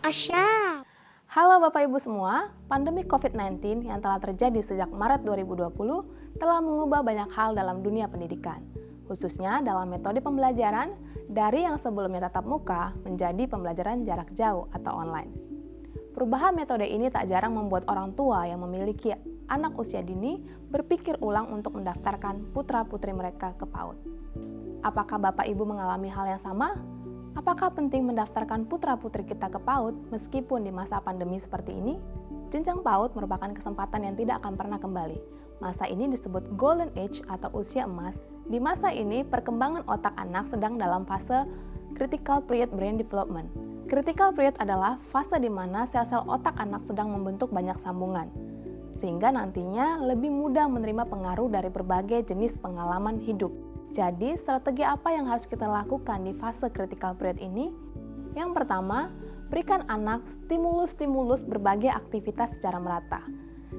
Asya. Halo Bapak Ibu semua, pandemi COVID-19 yang telah terjadi sejak Maret 2020 telah mengubah banyak hal dalam dunia pendidikan, khususnya dalam metode pembelajaran dari yang sebelumnya tatap muka menjadi pembelajaran jarak jauh atau online. Perubahan metode ini tak jarang membuat orang tua yang memiliki anak usia dini berpikir ulang untuk mendaftarkan putra-putri mereka ke PAUD. Apakah Bapak Ibu mengalami hal yang sama? Apakah penting mendaftarkan putra-putri kita ke PAUD meskipun di masa pandemi seperti ini? Jenjang PAUD merupakan kesempatan yang tidak akan pernah kembali. Masa ini disebut Golden Age atau usia emas. Di masa ini, perkembangan otak anak sedang dalam fase Critical Period Brain Development. Critical Period adalah fase di mana sel-sel otak anak sedang membentuk banyak sambungan, sehingga nantinya lebih mudah menerima pengaruh dari berbagai jenis pengalaman hidup. Jadi, strategi apa yang harus kita lakukan di fase critical period ini? Yang pertama, berikan anak stimulus-stimulus berbagai aktivitas secara merata.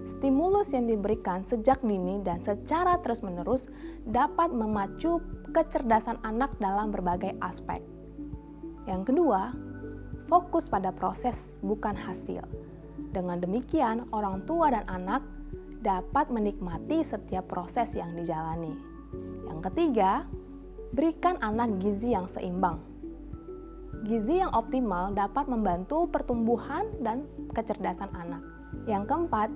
Stimulus yang diberikan sejak dini dan secara terus-menerus dapat memacu kecerdasan anak dalam berbagai aspek. Yang kedua, fokus pada proses bukan hasil. Dengan demikian, orang tua dan anak dapat menikmati setiap proses yang dijalani. Yang ketiga, berikan anak gizi yang seimbang. Gizi yang optimal dapat membantu pertumbuhan dan kecerdasan anak. Yang keempat,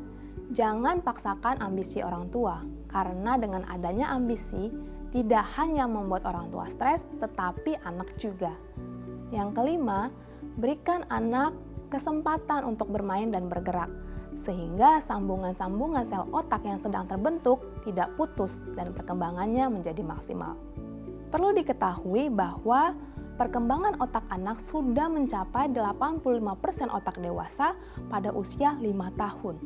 jangan paksakan ambisi orang tua, karena dengan adanya ambisi tidak hanya membuat orang tua stres, tetapi anak juga. Yang kelima, berikan anak kesempatan untuk bermain dan bergerak, sehingga sambungan-sambungan sel otak yang sedang terbentuk tidak putus dan perkembangannya menjadi maksimal. Perlu diketahui bahwa perkembangan otak anak sudah mencapai 85% otak dewasa pada usia 5 tahun.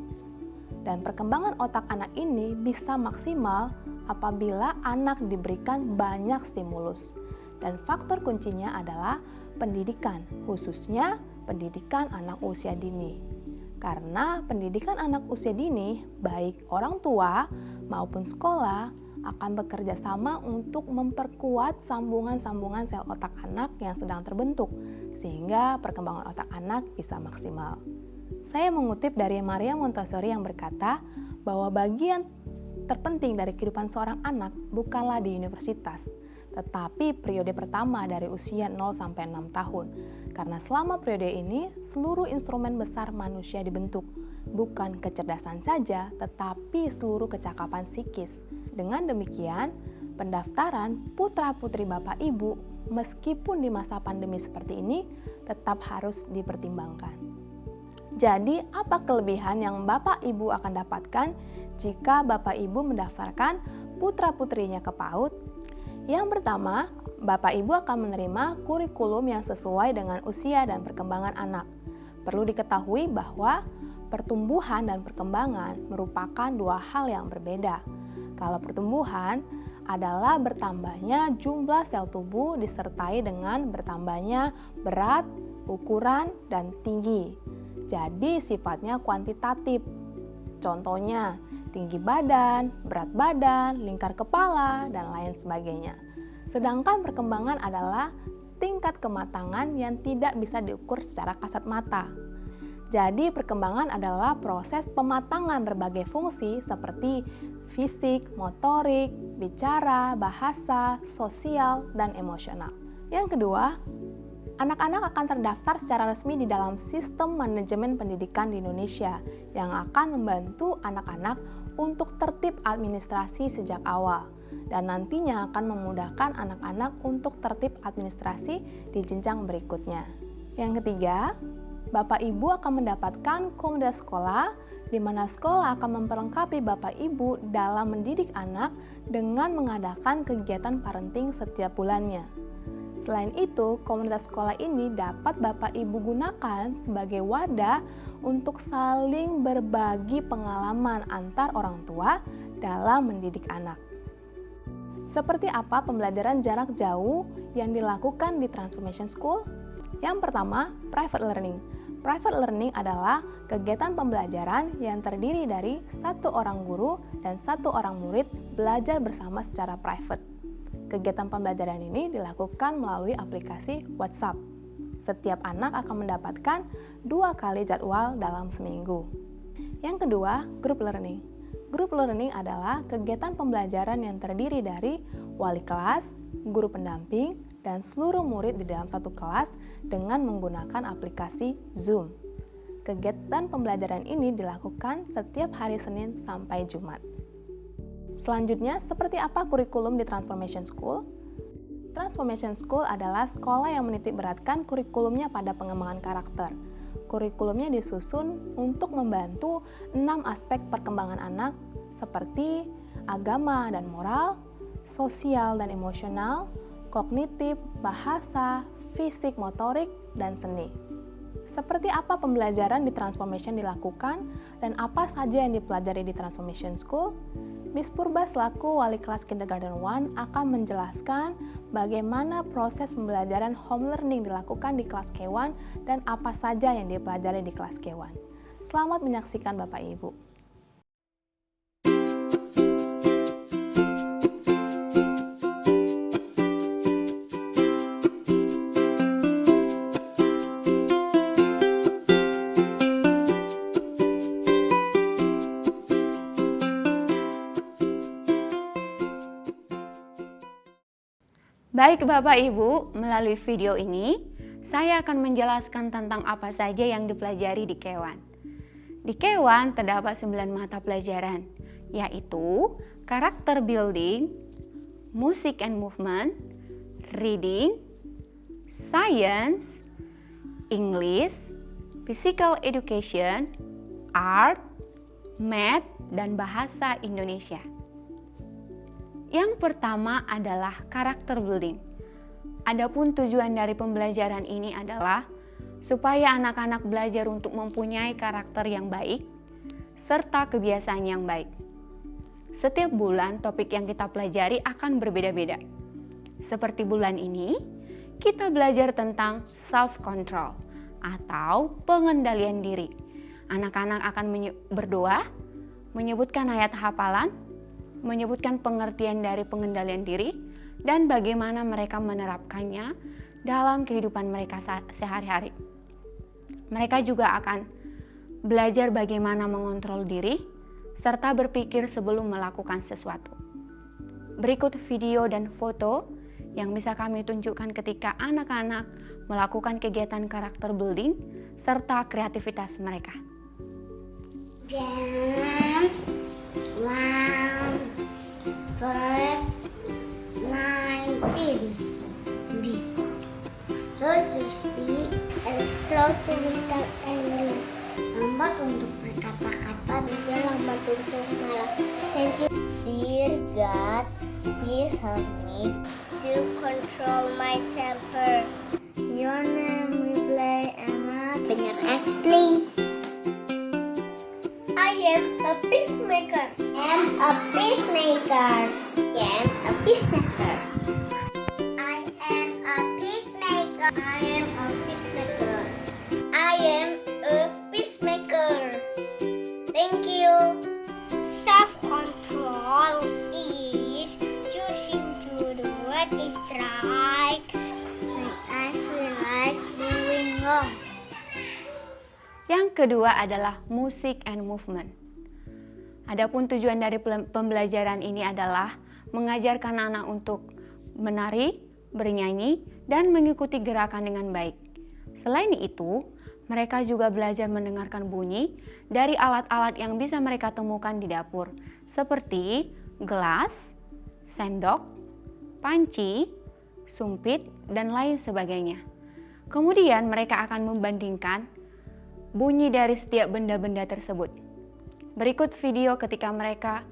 Dan perkembangan otak anak ini bisa maksimal apabila anak diberikan banyak stimulus. Dan faktor kuncinya adalah pendidikan, khususnya pendidikan anak usia dini. Karena pendidikan anak usia dini, baik orang tua maupun sekolah, akan bekerja sama untuk memperkuat sambungan-sambungan sel otak anak yang sedang terbentuk, sehingga perkembangan otak anak bisa maksimal. Saya mengutip dari Maria Montessori yang berkata bahwa bagian terpenting dari kehidupan seorang anak bukanlah di universitas, tetapi periode pertama dari usia 0-6 tahun. Karena selama periode ini, seluruh instrumen besar manusia dibentuk. Bukan kecerdasan saja, tetapi seluruh kecakapan psikis. Dengan demikian, pendaftaran putra-putri Bapak Ibu, meskipun di masa pandemi seperti ini, tetap harus dipertimbangkan. Jadi, apa kelebihan yang Bapak Ibu akan dapatkan jika Bapak Ibu mendaftarkan putra-putrinya ke PAUD? Yang pertama, Bapak Ibu akan menerima kurikulum yang sesuai dengan usia dan perkembangan anak. Perlu diketahui bahwa pertumbuhan dan perkembangan merupakan dua hal yang berbeda. Kalau pertumbuhan adalah bertambahnya jumlah sel tubuh disertai dengan bertambahnya berat, ukuran, dan tinggi. Jadi sifatnya kuantitatif. Contohnya, tinggi badan, berat badan, lingkar kepala, dan lain sebagainya. Sedangkan perkembangan adalah tingkat kematangan yang tidak bisa diukur secara kasat mata. Jadi perkembangan adalah proses pematangan berbagai fungsi seperti fisik, motorik, bicara, bahasa, sosial, dan emosional. Yang kedua, anak-anak akan terdaftar secara resmi di dalam sistem manajemen pendidikan di Indonesia yang akan membantu anak-anak untuk tertib administrasi sejak awal dan nantinya akan memudahkan anak-anak untuk tertib administrasi di jenjang berikutnya. Yang ketiga, Bapak Ibu akan mendapatkan komunitas sekolah di mana sekolah akan memperlengkapi Bapak Ibu dalam mendidik anak dengan mengadakan kegiatan parenting setiap bulannya. Selain itu, komunitas sekolah ini dapat Bapak Ibu gunakan sebagai wadah untuk saling berbagi pengalaman antar orang tua dalam mendidik anak. Seperti apa pembelajaran jarak jauh yang dilakukan di Transformation School? Yang pertama, private learning. Private learning adalah kegiatan pembelajaran yang terdiri dari satu orang guru dan satu orang murid belajar bersama secara private. Kegiatan pembelajaran ini dilakukan melalui aplikasi WhatsApp. Setiap anak akan mendapatkan 2 kali jadwal dalam seminggu. Yang kedua, group learning. Group learning adalah kegiatan pembelajaran yang terdiri dari wali kelas, guru pendamping, dan seluruh murid di dalam satu kelas dengan menggunakan aplikasi Zoom. Kegiatan pembelajaran ini dilakukan setiap hari Senin sampai Jumat. Selanjutnya, seperti apa kurikulum di Transformation School? Transformation School adalah sekolah yang menitik beratkan kurikulumnya pada pengembangan karakter. Kurikulumnya disusun untuk membantu 6 aspek perkembangan anak seperti agama dan moral, sosial dan emosional, kognitif, bahasa, fisik, motorik, dan seni. Seperti apa pembelajaran di Transformation dilakukan dan apa saja yang dipelajari di Transformation School? Miss Purba selaku wali kelas Kindergarten 1 akan menjelaskan bagaimana proses pembelajaran home learning dilakukan di kelas K1 dan apa saja yang dipelajari di kelas K1. Selamat menyaksikan Bapak Ibu. Baik Bapak Ibu, melalui video ini saya akan menjelaskan tentang apa saja yang dipelajari di K1. Di K1 terdapat 9 mata pelajaran, yaitu karakter building, music and movement, reading, science, English, physical education, art, math, dan bahasa Indonesia. Yang pertama adalah karakter building. Adapun tujuan dari pembelajaran ini adalah supaya anak-anak belajar untuk mempunyai karakter yang baik serta kebiasaan yang baik. Setiap bulan topik yang kita pelajari akan berbeda-beda. Seperti bulan ini, kita belajar tentang self-control atau pengendalian diri. Anak-anak akan berdoa, menyebutkan ayat hafalan, menyebutkan pengertian dari pengendalian diri dan bagaimana mereka menerapkannya dalam kehidupan mereka sehari-hari. Mereka juga akan belajar bagaimana mengontrol diri serta berpikir sebelum melakukan sesuatu. Berikut video dan foto yang bisa kami tunjukkan ketika anak-anak melakukan kegiatan karakter building serta kreativitas mereka. James 1 verse 19 B. Slow to speak and slow to without anger. Lambat untuk berkata-kata dan lambat untuk marah. Thank you. Dear God, please help me to control my temper. Your name we play Emma. Benar Asli. I am a peacemaker. I am a peacemaker. I am a peacemaker. I am a peacemaker. I am a peacemaker. I am a peacemaker. Thank you. Self-control is choosing to do what is right when I feel like doing wrong. Yang kedua adalah music and movement. Adapun tujuan dari pembelajaran ini adalah mengajarkan anak untuk menari, bernyanyi, dan mengikuti gerakan dengan baik. Selain itu, mereka juga belajar mendengarkan bunyi dari alat-alat yang bisa mereka temukan di dapur, seperti gelas, sendok, panci, sumpit, dan lain sebagainya. Kemudian mereka akan membandingkan bunyi dari setiap benda-benda tersebut. Berikut video ketika mereka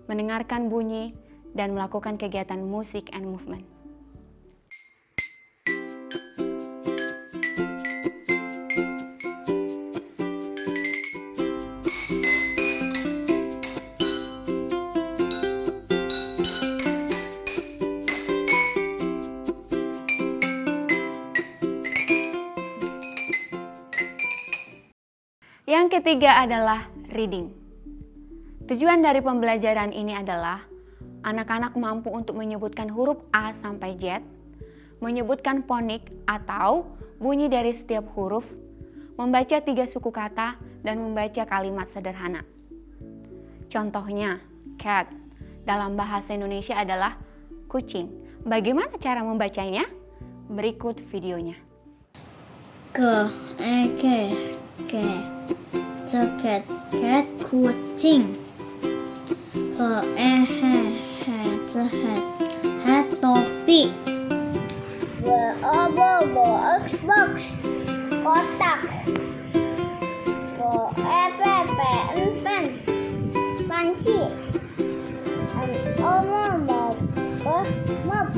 mendengarkan bunyi dan melakukan kegiatan music and movement. Yang ketiga adalah reading. Tujuan dari pembelajaran ini adalah anak-anak mampu untuk menyebutkan huruf A sampai Z, menyebutkan fonik atau bunyi dari setiap huruf, membaca 3 suku kata, dan membaca kalimat sederhana. Contohnya, cat dalam bahasa Indonesia adalah kucing. Bagaimana cara membacanya? Berikut videonya. Cat, kucing. Hat, topi. Box, kotak. Pen, panci. Mop,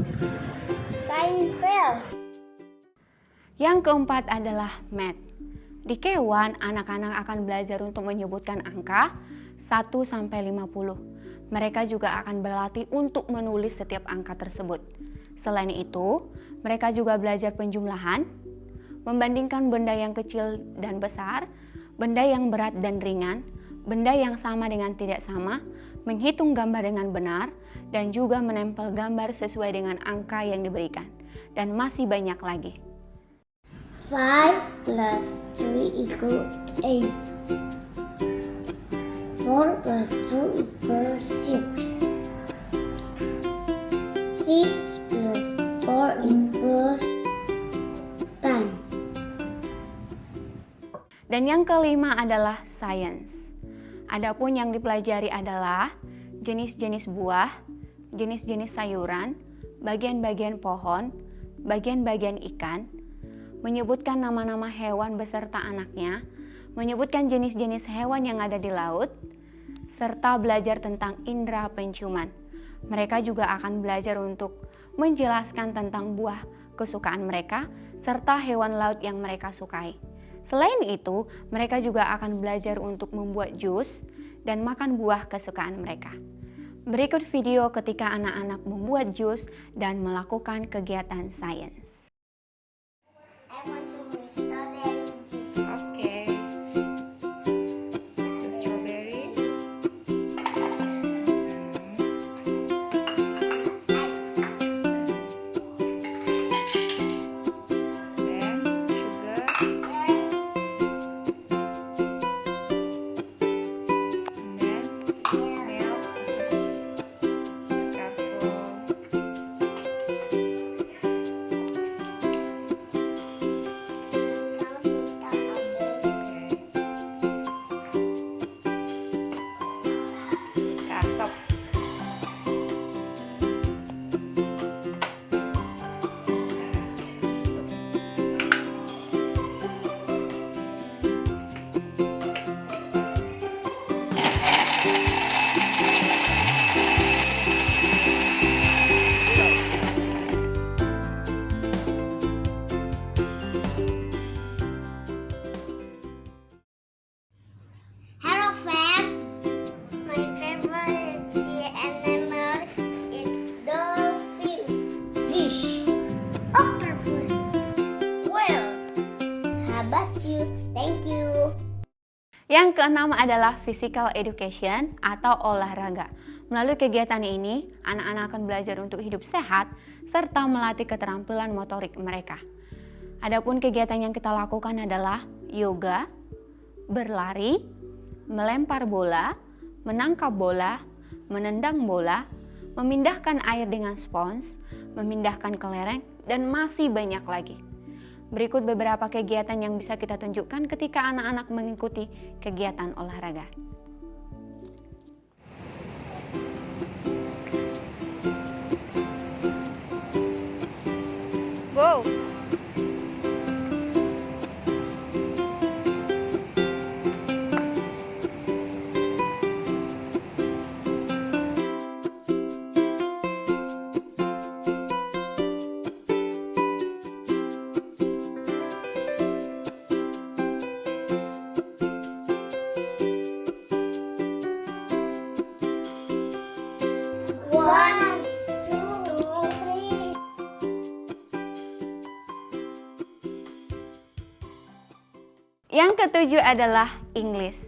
kain pel. Yang keempat adalah math. Di Kewan, anak-anak akan belajar untuk menyebutkan angka 1-50. Mereka juga akan berlatih untuk menulis setiap angka tersebut. Selain itu, mereka juga belajar penjumlahan, membandingkan benda yang kecil dan besar, benda yang berat dan ringan, benda yang sama dengan tidak sama, menghitung gambar dengan benar, dan juga menempel gambar sesuai dengan angka yang diberikan. Dan masih banyak lagi. 5 plus 3 equal 8. 4 plus 2 equals 6. 6 plus 4 equals 10. Dan yang kelima adalah science. Adapun yang dipelajari adalah jenis-jenis buah, jenis-jenis sayuran, bagian-bagian pohon, bagian-bagian ikan, menyebutkan nama-nama hewan beserta anaknya, menyebutkan jenis-jenis hewan yang ada di laut, serta belajar tentang indera penciuman. Mereka juga akan belajar untuk menjelaskan tentang buah kesukaan mereka, serta hewan laut yang mereka sukai. Selain itu, mereka juga akan belajar untuk membuat jus dan makan buah kesukaan mereka. Berikut video ketika anak-anak membuat jus dan melakukan kegiatan sains. I want to make strawberry juice. Okay. The strawberry. Then sugar. And then milk. Careful. Okay. Stop. Hello friends, my favorite sea animals is dolphin, fish, octopus, whale. How about you? Thank you. Yang keenam adalah physical education atau olahraga. Melalui kegiatan ini, anak-anak akan belajar untuk hidup sehat serta melatih keterampilan motorik mereka. Adapun kegiatan yang kita lakukan adalah yoga, berlari, melempar bola, menangkap bola, menendang bola, memindahkan air dengan spons, memindahkan kelereng, dan masih banyak lagi. Berikut beberapa kegiatan yang bisa kita tunjukkan ketika anak-anak mengikuti kegiatan olahraga. Go. One, two, three. Yang ketujuh adalah English.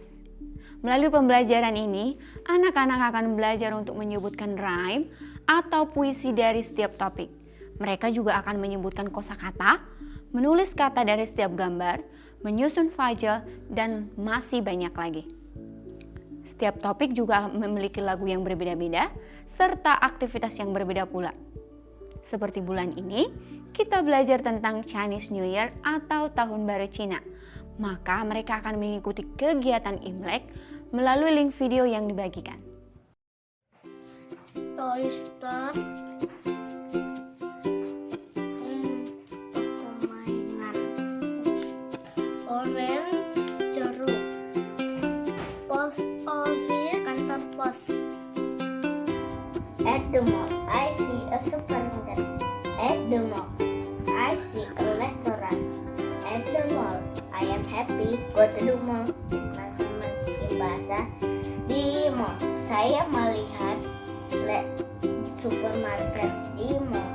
Melalui pembelajaran ini, anak-anak akan belajar untuk menyebutkan rhyme atau puisi dari setiap topik. Mereka juga akan menyebutkan kosakata, menulis kata dari setiap gambar, menyusun file, dan masih banyak lagi. Setiap topik juga memiliki lagu yang berbeda-beda, serta aktivitas yang berbeda pula. Seperti bulan ini, kita belajar tentang Chinese New Year atau Tahun Baru Cina. Maka mereka akan mengikuti kegiatan Imlek melalui link video yang dibagikan. Toy Store. Permainan. Orange jeruk. Post office, kantor pos. At the mall, I see a supermarket. At the mall, I see a restaurant. At the mall, I am happy. Go to the mall. Teman-teman bikin bahasa. Di mall, saya melihat supermarket di mall.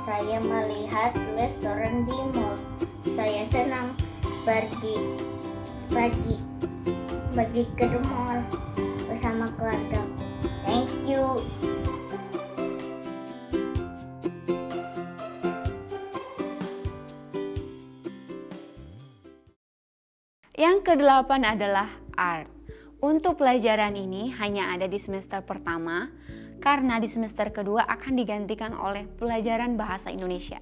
Saya melihat restoran di mall. Saya senang pergi ke the mall bersama keluarga. Thank you. Yang kedelapan adalah art. Untuk pelajaran ini hanya ada di semester pertama, karena di semester kedua akan digantikan oleh pelajaran bahasa Indonesia.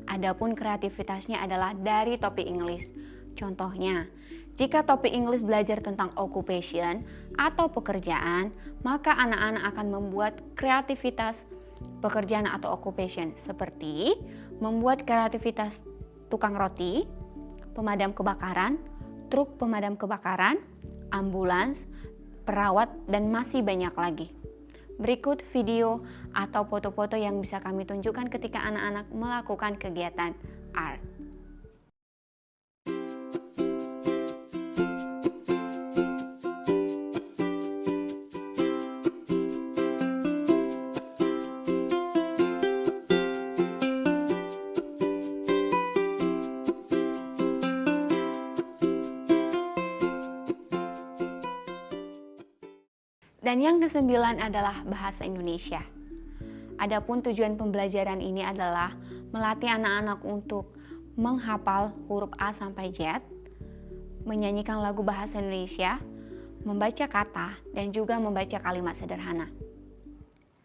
Adapun kreativitasnya adalah dari topik English. Contohnya, jika topik English belajar tentang occupation atau pekerjaan, maka anak-anak akan membuat kreativitas pekerjaan atau occupation seperti membuat kreativitas tukang roti, pemadam kebakaran, truk pemadam kebakaran, ambulans, perawat, dan masih banyak lagi. Berikut video atau foto-foto yang bisa kami tunjukkan ketika anak-anak melakukan kegiatan art. Dan yang kesembilan adalah bahasa Indonesia. Adapun tujuan pembelajaran ini adalah melatih anak-anak untuk menghafal huruf A sampai Z, menyanyikan lagu bahasa Indonesia, membaca kata, dan juga membaca kalimat sederhana.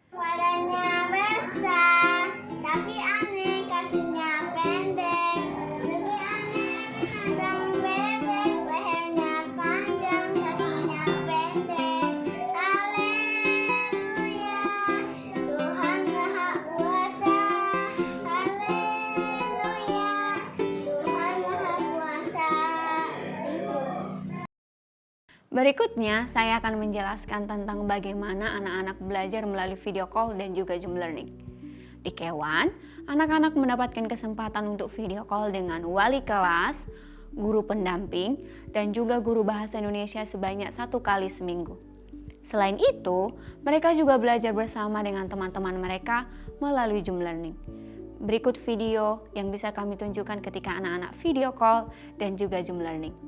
Badannya besar, tapi aneh kakinya pendek. Lebih aneh kandang bebek, lehernya panjang, kakinya pendek. Haleluya, Tuhan Maha Kuasa. Haleluya, Tuhan Maha Kuasa. Berikutnya, saya akan menjelaskan tentang bagaimana anak-anak belajar melalui video call dan juga Zoom Learning. Di Kewan, anak-anak mendapatkan kesempatan untuk video call dengan wali kelas, guru pendamping, dan juga guru bahasa Indonesia sebanyak 1 kali seminggu. Selain itu, mereka juga belajar bersama dengan teman-teman mereka melalui Zoom Learning. Berikut video yang bisa kami tunjukkan ketika anak-anak video call dan juga Zoom Learning.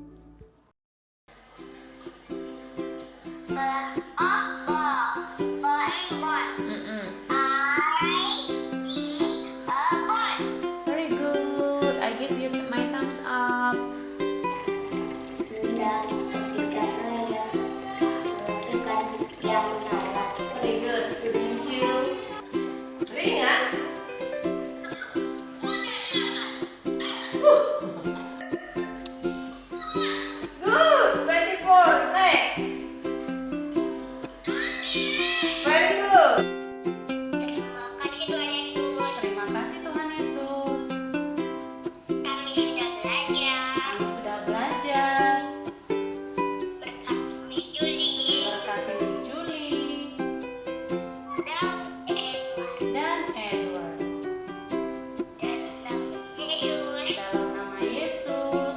Very good. I give you my thumbs up. Very good. Thank you. Ringan. Good. 24. Next. Very good. Terima kasih Tuhan Yesus. Terima kasih Tuhan Yesus. Kami sudah belajar. Kami sudah belajar. Berkat Miss Julie Berkati Miss Julie dan Edward. dan Edward. Dalam Yesus Dalam nama Yesus,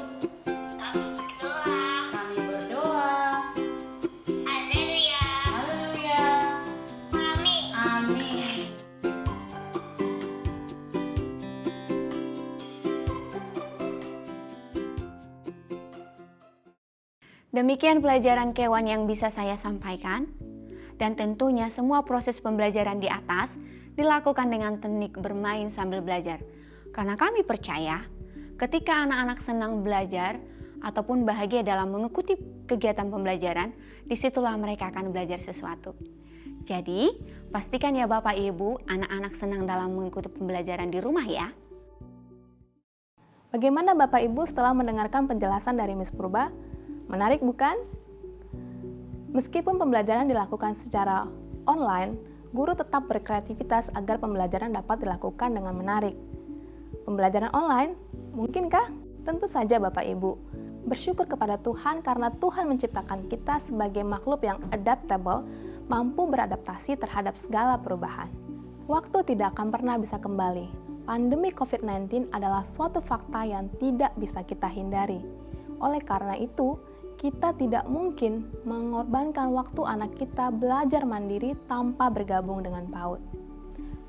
kami berdoa. kami berdoa. Haleluya. Haleluya. Amin. Amin. Demikian pelajaran Kewan yang bisa saya sampaikan. Dan tentunya semua proses pembelajaran di atas dilakukan dengan teknik bermain sambil belajar. Karena kami percaya Ketika anak-anak senang belajar ataupun bahagia dalam mengikuti kegiatan pembelajaran, disitulah mereka akan belajar sesuatu. Jadi, pastikan ya Bapak Ibu, anak-anak senang dalam mengikuti pembelajaran di rumah ya. Bagaimana Bapak Ibu setelah mendengarkan penjelasan dari Miss Purba? Menarik bukan? Meskipun pembelajaran dilakukan secara online, guru tetap berkreativitas agar pembelajaran dapat dilakukan dengan menarik. Pembelajaran online, mungkinkah? Tentu saja Bapak Ibu. Bersyukur kepada Tuhan karena Tuhan menciptakan kita sebagai makhluk yang adaptable, mampu beradaptasi terhadap segala perubahan. Waktu tidak akan pernah bisa kembali. Pandemi COVID-19 adalah suatu fakta yang tidak bisa kita hindari. Oleh karena itu, kita tidak mungkin mengorbankan waktu anak kita belajar mandiri tanpa bergabung dengan PAUD.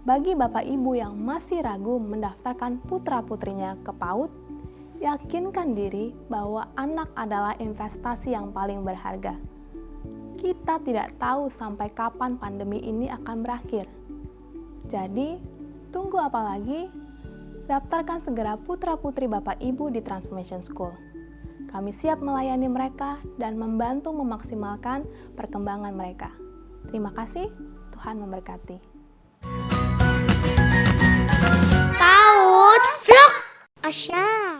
Bagi Bapak Ibu yang masih ragu mendaftarkan putra-putrinya ke PAUD, yakinkan diri bahwa anak adalah investasi yang paling berharga. Kita tidak tahu sampai kapan pandemi ini akan berakhir. Jadi, tunggu apa lagi? Daftarkan segera putra-putri Bapak Ibu di Transformation School. Kami siap melayani mereka dan membantu memaksimalkan perkembangan mereka. Terima kasih, Tuhan memberkati. PAUD Vlog Asya